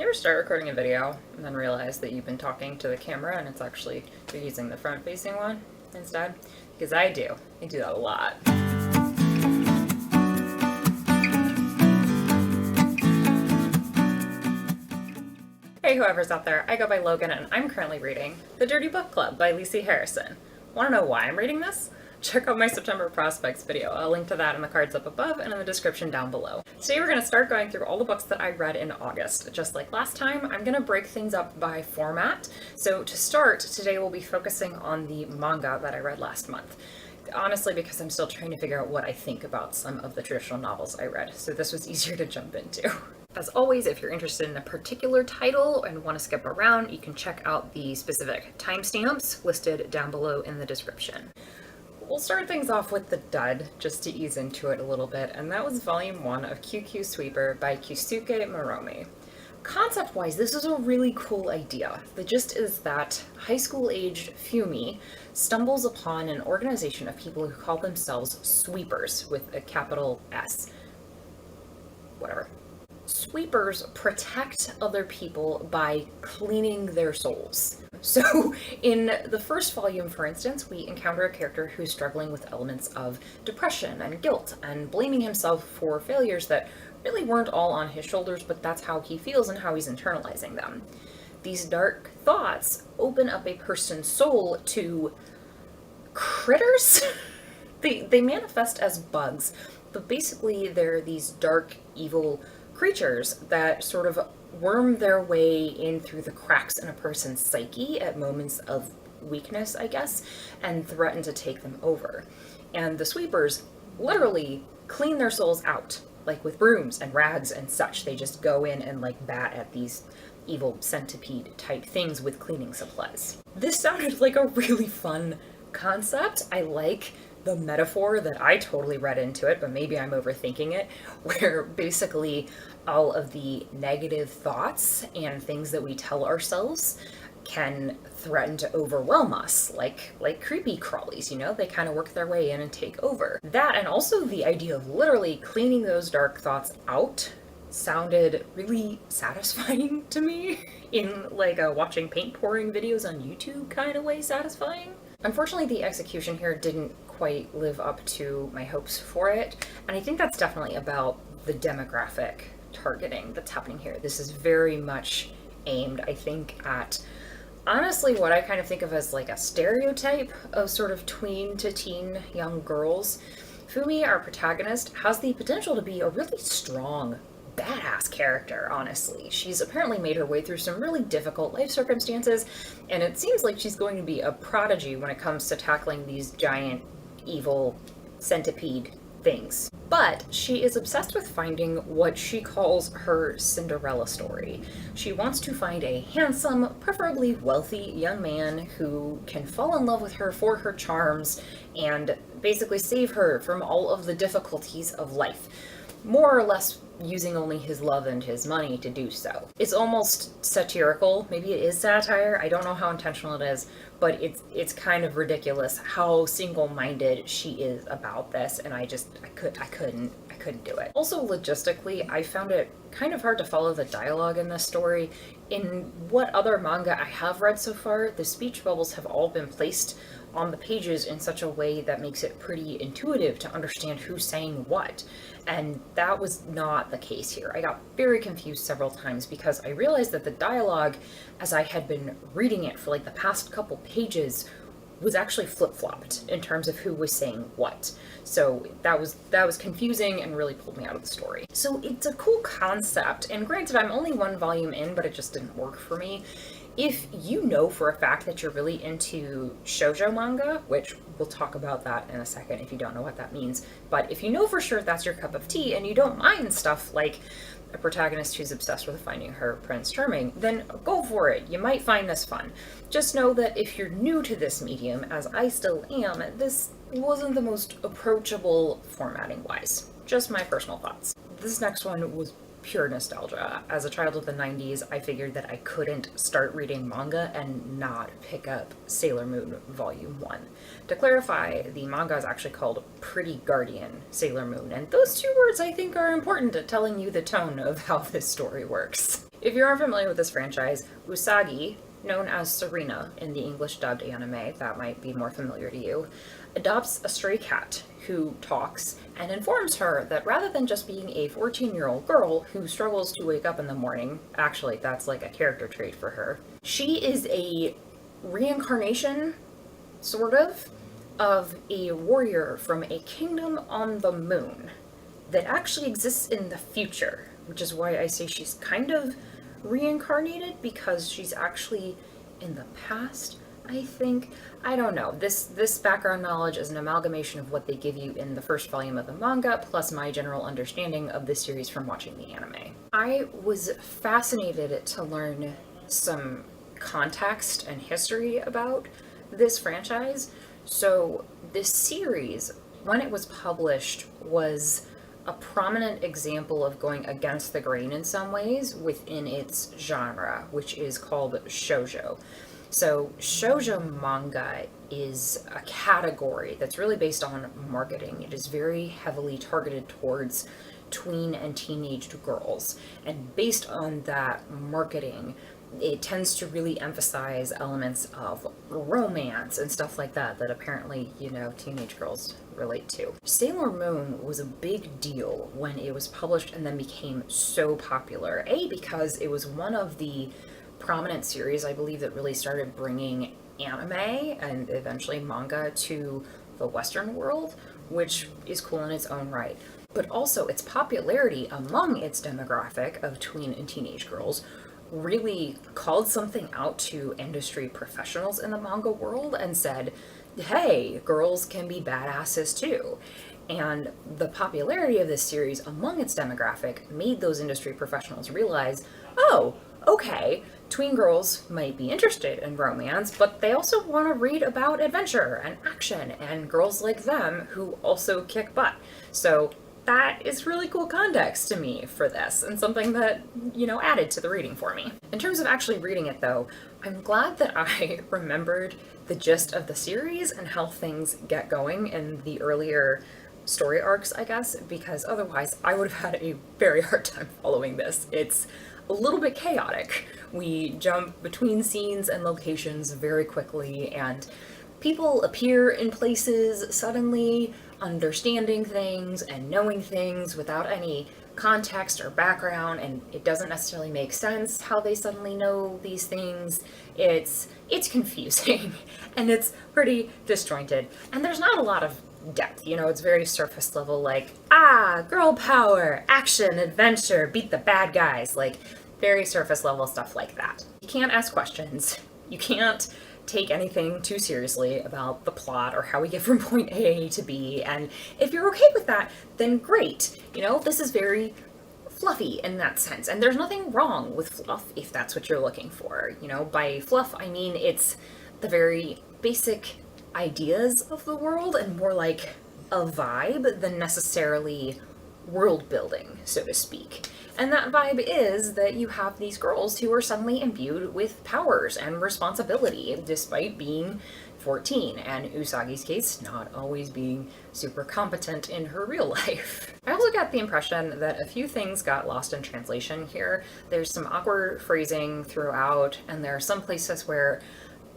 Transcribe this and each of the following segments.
You ever start recording a video and then realize that you've been talking to the camera and it's actually you're using the front-facing one instead? Because I do. I do that a lot. Hey whoever's out there, I go by Logan and I'm currently reading The Dirty Book Club by Lacey Harrison. Want to know why I'm reading this? Check out my September prospects video. I'll link to that in the cards up above and in the description down below. Today we're going to start going through all the books that I read in August. Just like last time, I'm going to break things up by format. So to start, today we'll be focusing on the manga that I read last month. Honestly, because I'm still trying to figure out what I think about some of the traditional novels I read, so this was easier to jump into. As always, if you're interested in a particular title and want to skip around, you can check out the specific timestamps listed down below in the description. We'll start things off with the dud, just to ease into it a little bit, and that was Volume 1 of QQ Sweeper by Kyusuke Murome. Concept-wise, this is a really cool idea. The gist is that high school-aged Fumi stumbles upon an organization of people who call themselves sweepers, with a capital S. Whatever. Sweepers protect other people by cleaning their souls. So in the first volume, for instance, we encounter a character who's struggling with elements of depression and guilt and blaming himself for failures that really weren't all on his shoulders, but that's how he feels and how he's internalizing them. These dark thoughts open up a person's soul to critters. They manifest as bugs, but basically they're these dark, evil creatures that sort of worm their way in through the cracks in a person's psyche at moments of weakness, I guess, and threaten to take them over. And the sweepers literally clean their souls out, like with brooms and rags and such. They just go in and like bat at these evil centipede type things with cleaning supplies. This sounded like a really fun concept. I like the metaphor that I totally read into it, but maybe I'm overthinking it, where basically all of the negative thoughts and things that we tell ourselves can threaten to overwhelm us, like creepy crawlies, you know? They kind of work their way in and take over. That, and also the idea of literally cleaning those dark thoughts out, sounded really satisfying to me, in like a watching paint pouring videos on YouTube kind of way satisfying. Unfortunately, the execution here didn't quite live up to my hopes for it, and I think that's definitely about the demographic targeting that's happening here. This is very much aimed, I think, at honestly what I kind of think of as like a stereotype of sort of tween to teen young girls. Fumi, our protagonist, has the potential to be a really strong, badass character, honestly. She's apparently made her way through some really difficult life circumstances, and it seems like she's going to be a prodigy when it comes to tackling these giant, evil centipede things. But she is obsessed with finding what she calls her Cinderella story. She wants to find a handsome, preferably wealthy young man who can fall in love with her for her charms and basically save her from all of the difficulties of life, more or less using only his love and his money to do so. It's almost satirical, maybe it is satire, I don't know how intentional it is, but it's kind of ridiculous how single-minded she is about this, and I couldn't do it. Also, logistically, I found it kind of hard to follow the dialogue in this story. In what other manga I have read so far, the speech bubbles have all been placed on the pages in such a way that makes it pretty intuitive to understand who's saying what. And that was not the case here. I got very confused several times because I realized that the dialogue, as I had been reading it for like the past couple pages, was actually flip-flopped in terms of who was saying what. So that was confusing and really pulled me out of the story. So it's a cool concept, and granted, I'm only one volume in, but it just didn't work for me. If you know for a fact that you're really into shoujo manga, which we'll talk about that in a second if you don't know what that means, but if you know for sure that's your cup of tea and you don't mind stuff like a protagonist who's obsessed with finding her Prince Charming, then go for it. You might find this fun. Just know that if you're new to this medium, as I still am, this wasn't the most approachable formatting-wise. Just my personal thoughts. This next one was pure nostalgia. As a child of the 90s, I figured that I couldn't start reading manga and not pick up Sailor Moon Volume 1. To clarify, the manga is actually called Pretty Guardian Sailor Moon, and those two words I think are important at telling you the tone of how this story works. If you aren't familiar with this franchise, Usagi, known as Serena in the English dubbed anime, that might be more familiar to you, adopts a stray cat who talks and informs her that rather than just being a 14-year-old girl who struggles to wake up in the morning, actually that's like a character trait for her, she is a reincarnation, sort of a warrior from a kingdom on the moon that actually exists in the future, which is why I say she's kind of reincarnated, because she's actually in the past, I think. I don't know. This background knowledge is an amalgamation of what they give you in the first volume of the manga, plus my general understanding of this series from watching the anime. I was fascinated to learn some context and history about this franchise. So this series, when it was published, was a prominent example of going against the grain in some ways within its genre, which is called shoujo. So shoujo manga is a category that's really based on marketing. It is very heavily targeted towards tween and teenaged girls. And based on that marketing, it tends to really emphasize elements of romance and stuff like that apparently, teenage girls relate to. Sailor Moon was a big deal when it was published and then became so popular. Because it was one of the prominent series, I believe, that really started bringing anime and eventually manga to the Western world, which is cool in its own right. But also its popularity among its demographic of tween and teenage girls really called something out to industry professionals in the manga world and said, hey, girls can be badasses too. And the popularity of this series among its demographic made those industry professionals realize, oh, okay, tween girls might be interested in romance, but they also want to read about adventure and action and girls like them who also kick butt. So that is really cool context to me for this, and something that, added to the reading for me. In terms of actually reading it though, I'm glad that I remembered the gist of the series and how things get going in the earlier story arcs, I guess, because otherwise I would have had a very hard time following this. It's a little bit chaotic. We jump between scenes and locations very quickly, and people appear in places suddenly, understanding things and knowing things without any context or background, and it doesn't necessarily make sense how they suddenly know these things. It's confusing and it's pretty disjointed, and there's not a lot of depth. It's very surface level, like, girl power, action, adventure, beat the bad guys, like very surface level stuff like that. You can't ask questions. You can't take anything too seriously about the plot or how we get from point A to B, and if you're okay with that, then great. This is very fluffy in that sense, and there's nothing wrong with fluff if that's what you're looking for. By fluff, I mean it's the very basic ideas of the world and more like a vibe than necessarily world building, so to speak. And that vibe is that you have these girls who are suddenly imbued with powers and responsibility despite being 14, and Usagi's case, not always being super competent in her real life. I also got the impression that a few things got lost in translation here. There's some awkward phrasing throughout, and there are some places where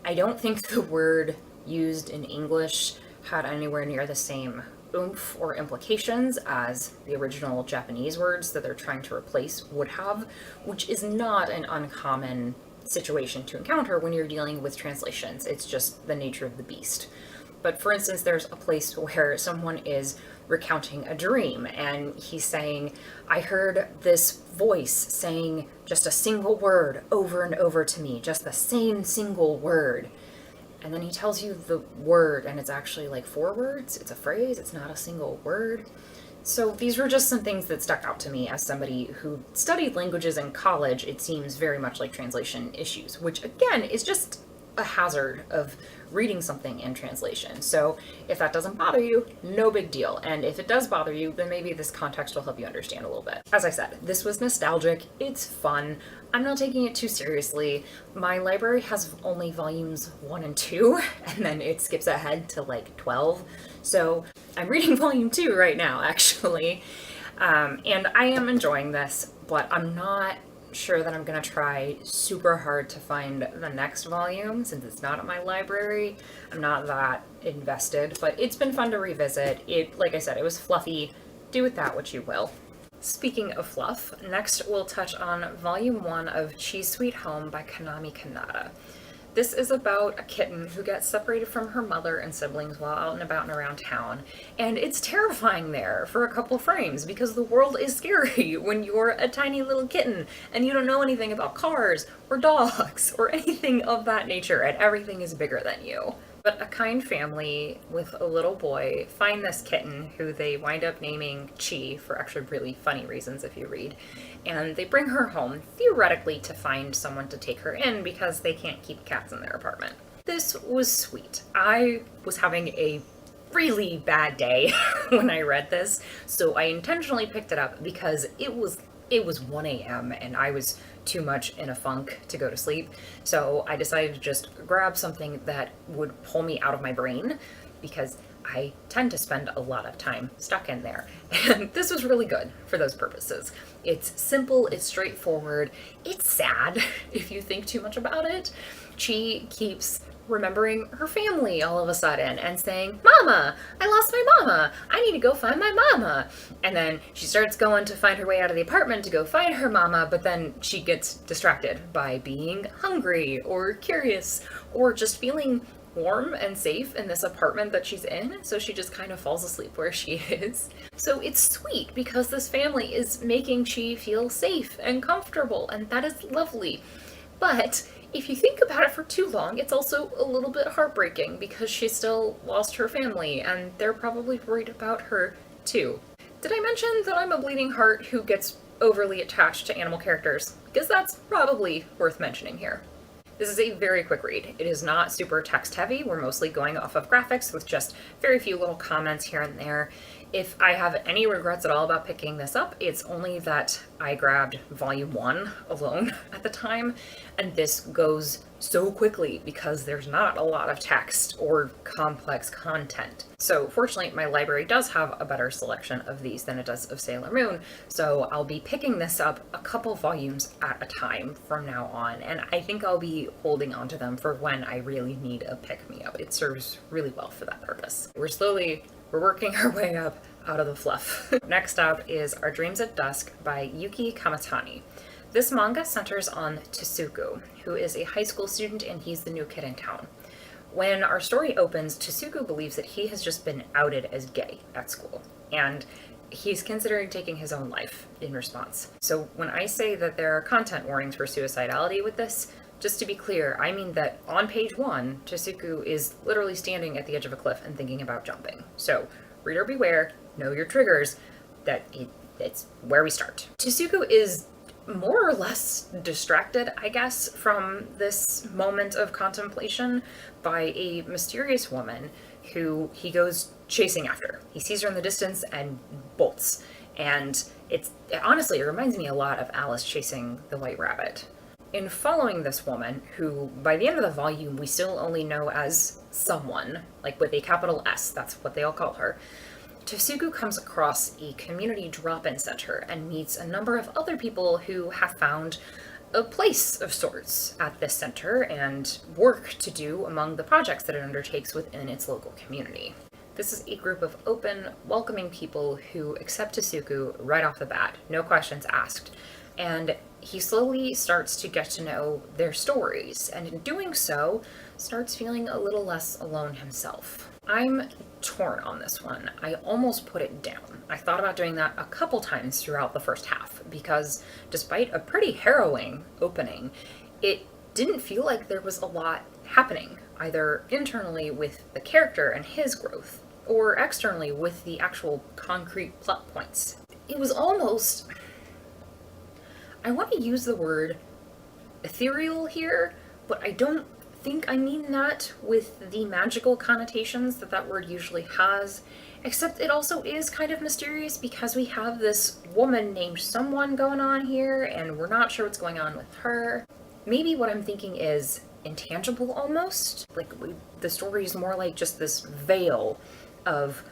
I don't think the word used in English had anywhere near the same oomph or implications as the original Japanese words that they're trying to replace would have, which is not an uncommon situation to encounter when you're dealing with translations. It's just the nature of the beast. But for instance, there's a place where someone is recounting a dream and he's saying, I heard this voice saying just a single word over and over to me, just the same single word. And then he tells you the word, and it's actually like 4 words. It's a phrase, it's not a single word. So these were just some things that stuck out to me as somebody who studied languages in college. It seems very much like translation issues, which again is just a hazard of reading something in translation. So if that doesn't bother you, no big deal. And if it does bother you, then maybe this context will help you understand a little bit. As I said, this was nostalgic, it's fun. I'm not taking it too seriously. My library has only volumes 1 and 2, and then it skips ahead to like 12. So I'm reading volume 2 right now, actually. And I am enjoying this, but I'm not sure that I'm gonna try super hard to find the next volume since it's not at my library. I'm not that invested, but it's been fun to revisit. It, like I said, it was fluffy. Do with that what you will. Speaking of fluff, next we'll touch on Volume 1 of Cheese Sweet Home by Kanami Kanata. This is about a kitten who gets separated from her mother and siblings while out and about and around town, and it's terrifying there for a couple frames because the world is scary when you're a tiny little kitten and you don't know anything about cars or dogs or anything of that nature, and everything is bigger than you. But a kind family with a little boy find this kitten who they wind up naming Chi for actually really funny reasons if you read. And they bring her home, theoretically to find someone to take her in because they can't keep cats in their apartment. This was sweet. I was having a really bad day when I read this, so I intentionally picked it up because it was 1 a.m. and I was too much in a funk to go to sleep. So I decided to just grab something that would pull me out of my brain because I tend to spend a lot of time stuck in there. And this was really good for those purposes. It's simple, it's straightforward, it's sad if you think too much about it. She keeps remembering her family all of a sudden and saying, "Mama, I lost my mama. I need to go find my mama." And then she starts going to find her way out of the apartment to go find her mama, but then she gets distracted by being hungry or curious or just feeling warm and safe in this apartment that she's in, so she just kind of falls asleep where she is. So it's sweet because this family is making Chi feel safe and comfortable, and that is lovely. But if you think about it for too long, it's also a little bit heartbreaking because she still lost her family and they're probably worried about her too. Did I mention that I'm a bleeding heart who gets overly attached to animal characters? Because that's probably worth mentioning here. This is a very quick read. It is not super text heavy. We're mostly going off of graphics with just very few little comments here and there. If I have any regrets at all about picking this up, it's only that I grabbed volume 1 alone at the time, and this goes so quickly because there's not a lot of text or complex content. So fortunately, my library does have a better selection of these than it does of Sailor Moon, so I'll be picking this up a couple volumes at a time from now on, and I think I'll be holding on to them for when I really need a pick-me-up. It serves really well for that purpose. We're working our way up out of the fluff. Next up is Our Dreams at Dusk by Yuki Kamatani. This manga centers on Tsuku, who is a high school student and he's the new kid in town. When our story opens, Tsuku believes that he has just been outed as gay at school, and he's considering taking his own life in response. So when I say that there are content warnings for suicidality with this, just to be clear, I mean that on page 1, Tsuku is literally standing at the edge of a cliff and thinking about jumping. So, reader beware, know your triggers, it's where we start. Tsuku is more or less distracted, I guess, from this moment of contemplation by a mysterious woman who he goes chasing after. He sees her in the distance and bolts. And honestly, it reminds me a lot of Alice chasing the White Rabbit. In following this woman, who by the end of the volume we still only know as someone, like with a capital S, that's what they all call her, Tsuku comes across a community drop-in center and meets a number of other people who have found a place of sorts at this center and work to do among the projects that it undertakes within its local community. This is a group of open, welcoming people who accept Tsuku right off the bat, no questions asked. And he slowly starts to get to know their stories, and in doing so, starts feeling a little less alone himself. I'm torn on this one. I almost put it down. I thought about doing that a couple times throughout the first half, because despite a pretty harrowing opening, it didn't feel like there was a lot happening, either internally with the character and his growth, or externally with the actual concrete plot points. It was almost... I want to use the word ethereal here, but I don't think I mean that with the magical connotations that word usually has, except it also is kind of mysterious because we have this woman named someone going on here and we're not sure what's going on with her. Maybe what I'm thinking is intangible almost, like the story is more like just this veil of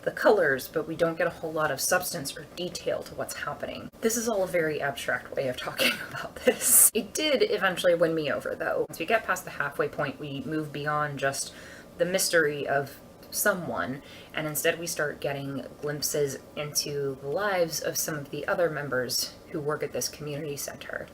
the colors, but we don't get a whole lot of substance or detail to what's happening. This is all a very abstract way of talking about this. It did eventually win me over, though. Once we get past the halfway point, we move beyond just the mystery of someone, and instead we start getting glimpses into the lives of some of the other members who work at this community center.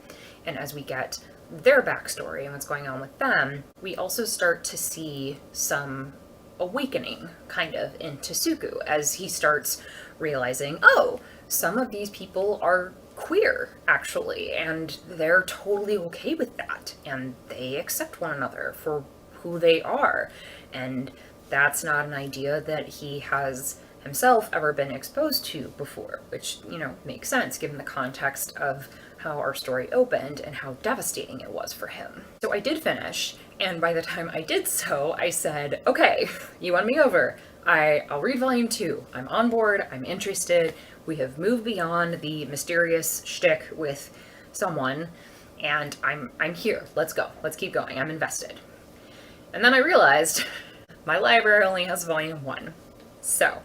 And as we get their backstory and what's going on with them, we also start to see some awakening, kind of, in Tsuku as he starts realizing, oh, some of these people are queer, actually, and they're totally okay with that, and they accept one another for who they are, and that's not an idea that he has himself ever been exposed to before, which, you know, makes sense given the context of how our story opened and how devastating it was for him. So I did finish, and by the time I did so, I said, okay, you won me over. I'll read volume 2. I'm on board, I'm interested, we have moved beyond the mysterious shtick with someone, and I'm here. Let's go. Let's keep going. I'm invested. And then I realized my library only has volume 1. So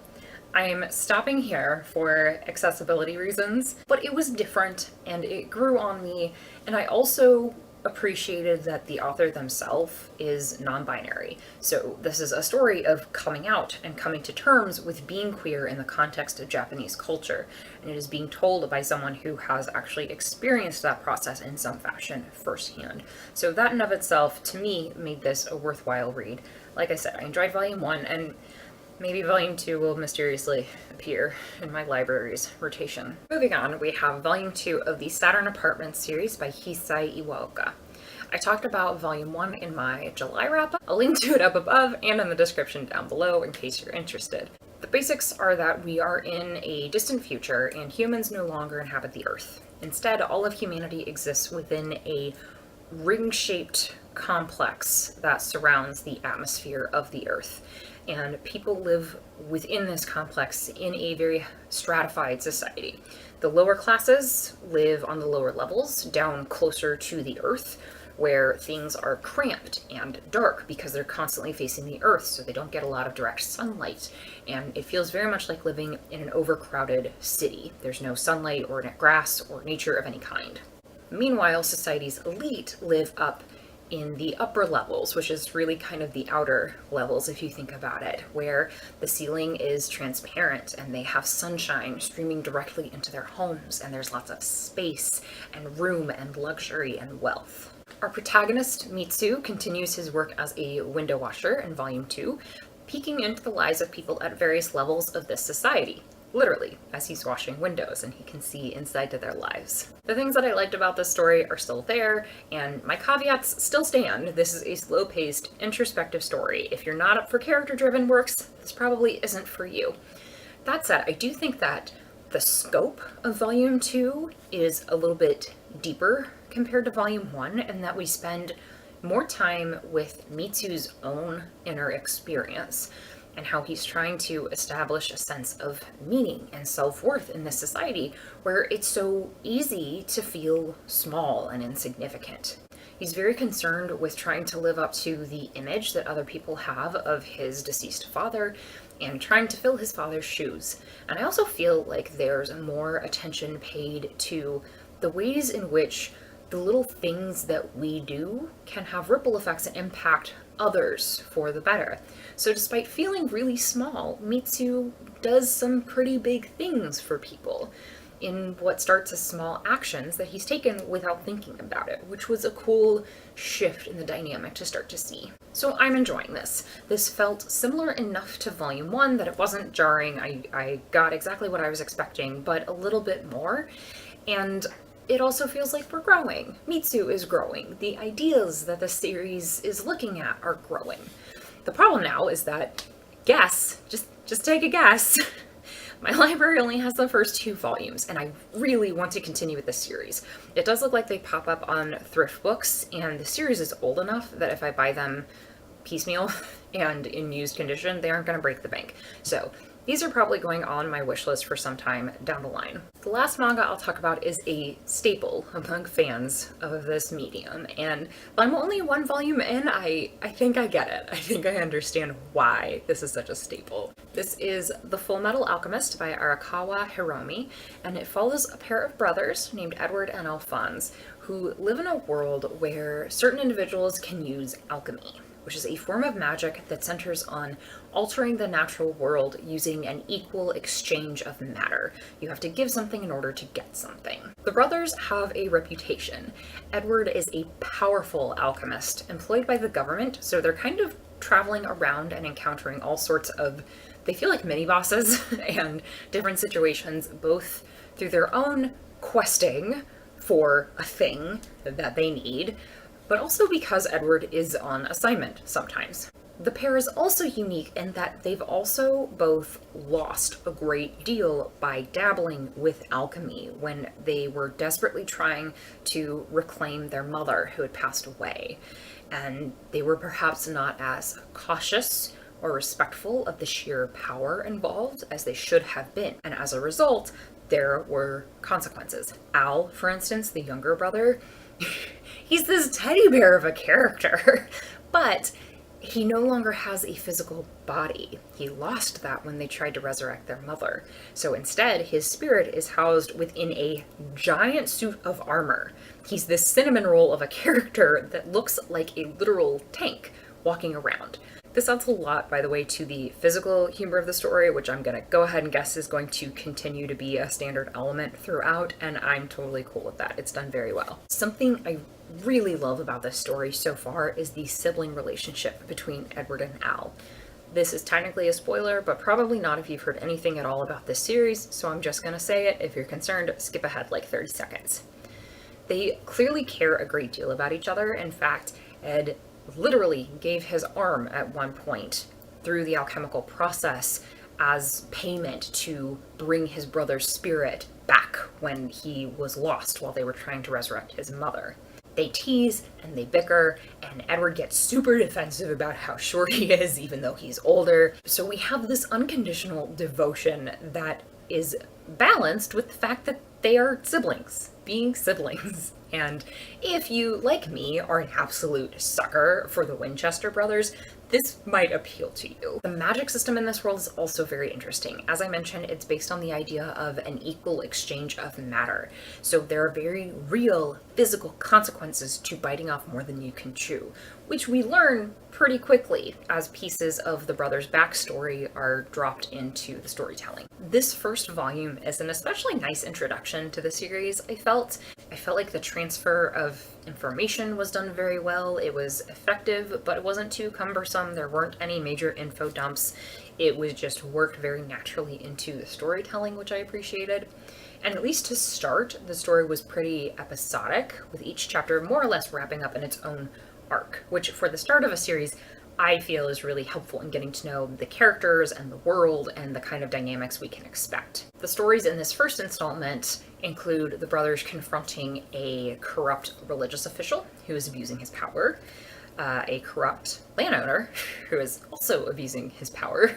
I'm stopping here for accessibility reasons, but it was different and it grew on me, and I also appreciated that the author themselves is non-binary. So this is a story of coming out and coming to terms with being queer in the context of Japanese culture, and it is being told by someone who has actually experienced that process in some fashion firsthand. So that in of itself, to me, made this a worthwhile read. Like I said, I enjoyed volume 1, and maybe volume 2 will mysteriously appear in my library's rotation. Moving on, we have volume 2 of the Saturn Apartments series by Hisai Iwaoka. I talked about volume 1 in my July wrap-up. I'll link to it up above and in the description down below in case you're interested. The basics are that we are in a distant future and humans no longer inhabit the Earth. Instead, all of humanity exists within a ring-shaped complex that surrounds the atmosphere of the Earth. And people live within this complex in a very stratified society. The lower classes live on the lower levels, down closer to the Earth, where things are cramped and dark because they're constantly facing the Earth, so they don't get a lot of direct sunlight. And it feels very much like living in an overcrowded city. There's no sunlight or grass or nature of any kind. Meanwhile, society's elite live up in the upper levels, which is really kind of the outer levels if you think about it, where the ceiling is transparent and they have sunshine streaming directly into their homes, and there's lots of space and room and luxury and wealth. Our protagonist, Mitsu, continues his work as a window washer in volume 2, peeking into the lives of people at various levels of this society. Literally, as he's washing windows and he can see inside to their lives. The things that I liked about this story are still there, and my caveats still stand. This is a slow-paced, introspective story. If you're not up for character-driven works, this probably isn't for you. That said, I do think that the scope of Volume 2 is a little bit deeper compared to Volume 1, and that we spend more time with Mitsu's own inner experience, and how he's trying to establish a sense of meaning and self-worth in this society where it's so easy to feel small and insignificant. He's very concerned with trying to live up to the image that other people have of his deceased father and trying to fill his father's shoes. And I also feel like there's more attention paid to the ways in which the little things that we do can have ripple effects and impact others for the better. So despite feeling really small, Mitsu does some pretty big things for people in what starts as small actions that he's taken without thinking about it, which was a cool shift in the dynamic to start to see. So I'm enjoying this. This felt similar enough to Volume 1 that it wasn't jarring. I got exactly what I was expecting, but a little bit more. And it also feels like we're growing. Mitsu is growing. The ideas that the series is looking at are growing. The problem now is that, just take a guess, my library only has the first 2 volumes, and I really want to continue with this series. It does look like they pop up on thrift books, and the series is old enough that if I buy them piecemeal and in used condition, they aren't going to break the bank. So These are probably going on my wish list for some time down the line. The last manga I'll talk about is a staple among fans of this medium, and I'm only one volume in, I think I get it. I think I understand why this is such a staple. This is The Fullmetal Alchemist by Arakawa Hiromi, and it follows a pair of brothers named Edward and Alphonse who live in a world where certain individuals can use alchemy, which is a form of magic that centers on altering the natural world using an equal exchange of matter. You have to give something in order to get something. The brothers have a reputation. Edward is a powerful alchemist employed by the government, so they're kind of traveling around and encountering all sorts of, they feel like mini bosses and different situations, both through their own questing for a thing that they need, but also because Edward is on assignment sometimes. The pair is also unique in that they've also both lost a great deal by dabbling with alchemy when they were desperately trying to reclaim their mother who had passed away. And they were perhaps not as cautious or respectful of the sheer power involved as they should have been. And as a result, there were consequences. Al, for instance, the younger brother, he's this teddy bear of a character, but he no longer has a physical body. He lost that when they tried to resurrect their mother. So instead, his spirit is housed within a giant suit of armor. He's this cinnamon roll of a character that looks like a literal tank walking around. This adds a lot, by the way, to the physical humor of the story, which I'm gonna go ahead and guess is going to continue to be a standard element throughout, and I'm totally cool with that. It's done very well. Something I really love about this story so far is the sibling relationship between Edward and Al. This is technically a spoiler, but probably not if you've heard anything at all about this series, so I'm just gonna say it. If you're concerned, skip ahead like 30 seconds. They clearly care a great deal about each other. In fact, Ed literally gave his arm at one point through the alchemical process as payment to bring his brother's spirit back when he was lost while they were trying to resurrect his mother. They tease and they bicker, and Edward gets super defensive about how short he is, even though he's older. So we have this unconditional devotion that is balanced with the fact that they are siblings, being siblings. And if you, like me, are an absolute sucker for the Winchester brothers, this might appeal to you. The magic system in this world is also very interesting. As I mentioned, it's based on the idea of an equal exchange of matter. So there are very real physical consequences to biting off more than you can chew, which we learn pretty quickly as pieces of the brothers' backstory are dropped into the storytelling. This first volume is an especially nice introduction to the series. I felt like the transfer of information was done very well. It was effective, but it wasn't too cumbersome. There weren't any major info dumps. It was just worked very naturally into the storytelling, which I appreciated. And at least to start, the story was pretty episodic, with each chapter more or less wrapping up in its own arc, which for the start of a series, I feel is really helpful in getting to know the characters and the world and the kind of dynamics we can expect. The stories in this first installment include the brothers confronting a corrupt religious official who is abusing his power, a corrupt landowner who is also abusing his power,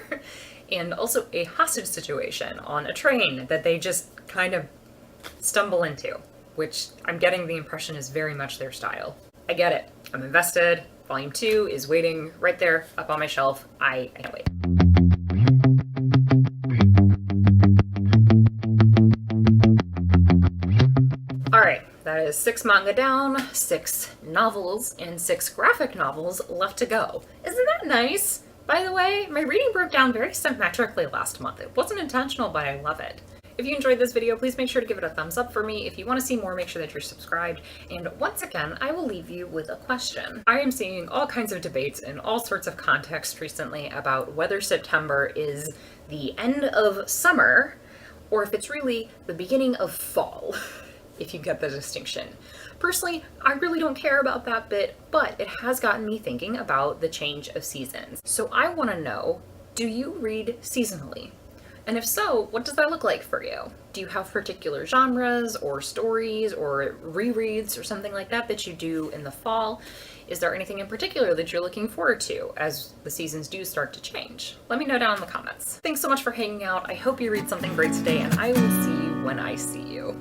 and also a hostage situation on a train that they just kind of stumble into, which I'm getting the impression is very much their style. I get it. I'm invested. Volume 2 is waiting right there up on my shelf. I can't wait. Alright, that is 6 manga down, 6 novels, and 6 graphic novels left to go. Isn't that nice? By the way, my reading broke down very symmetrically last month. It wasn't intentional, but I love it. If you enjoyed this video, please make sure to give it a thumbs up for me. If you want to see more, make sure that you're subscribed. And once again, I will leave you with a question. I am seeing all kinds of debates in all sorts of context recently about whether September is the end of summer or if it's really the beginning of fall, if you get the distinction. Personally, I really don't care about that bit, but it has gotten me thinking about the change of seasons. So I want to know, do you read seasonally? And if so, what does that look like for you? Do you have particular genres or stories or rereads or something like that that you do in the fall? Is there anything in particular that you're looking forward to as the seasons do start to change? Let me know down in the comments. Thanks so much for hanging out. I hope you read something great today, and I will see you when I see you.